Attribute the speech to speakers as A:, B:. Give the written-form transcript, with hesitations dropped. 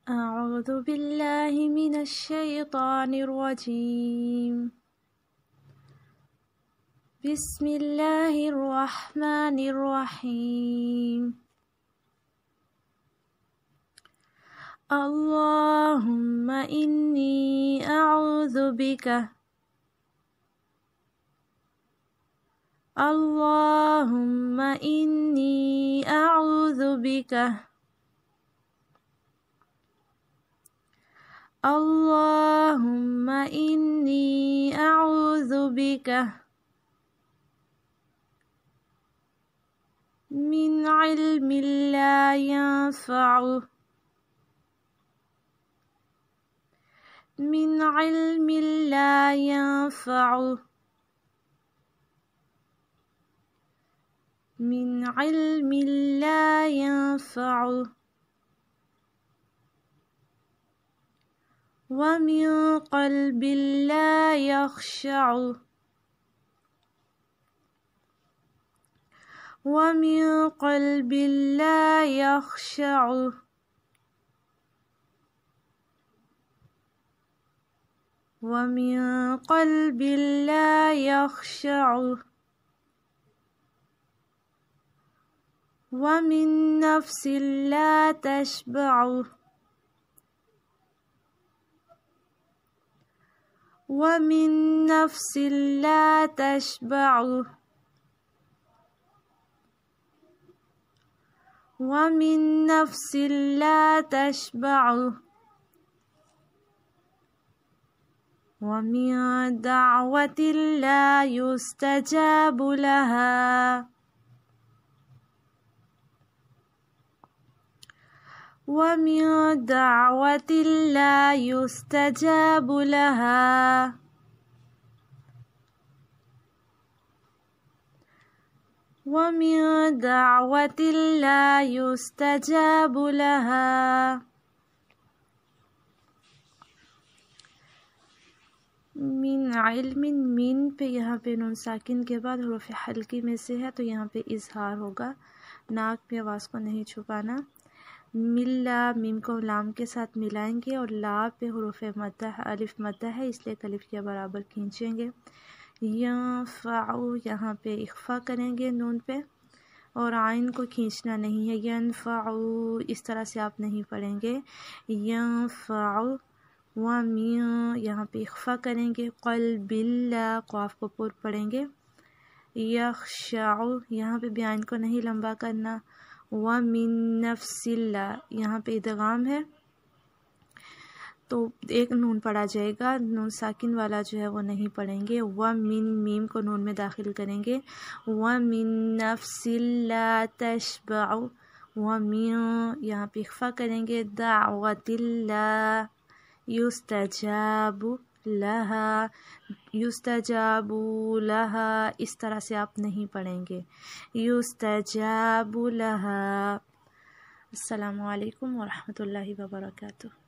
A: أعوذ بالله من الشيطان الرجيم. بسم الله الرحمن الرحيم. اللهم إني أعوذ بك. اللهم إني أعوذ بك. اللهم إني أعوذ بك من علم لا ينفع. من علم لا ينفع. من علم لا ينفع. ومن قلب لا يخشع. ومن قلب لا يخشع. ومن قلب لا يخشع. ومن نفس لا تشبع. ومن نفس لا تشبع. ومن نفس لا تشبع. ومن دعوة لا يستجاب لها. ومن دعوة لا يستجاب لها. ومن دعوة لا يستجاب لها. من علم، من پہ یہاں پہ نون ساکن کے بعد حروف حلقی میں سے ہے تو یہاں پہ اظہار ہوگا، ناک پہ آواز کو نہیں چھپانا. ملا، میم کو لام کے ساتھ ملائیں گے اور لا پہ حروف مدہ الف مدہ ہے اس لیے الف کے برابر کھینچیں گے. ینفعو یہاں پہ اخفا کریں گے نون پہ اور عین کو کھینچنا نہیں ہے. ینفعو اس طرح سے آپ نہیں پڑھیں گے. ینفعو. ومن یہاں پہ اخفا کریں گے. قلب اللہ قاف کو پر پڑھیں گے. یخشع یہاں پہ بھی عین کو نہیں لمبا کرنا. ومن نفس اللہ یہاں پہ ادغام ہے تو ایک نون پڑھا جائے گا، نون ساکن والا جو ہے وہ نہیں پڑھیں گے. ومن میم کو نون میں داخل کریں گے. ومن نفس لا تشبع. ومن یہاں پہ اخفا کریں گے. دعوت اللہ یستجاب لہا. یستجاب لہا اس طرح سے آپ نہیں پڑھیں گے. یستجاب لہا. السلام علیکم ورحمۃ اللہ وبرکاتہ.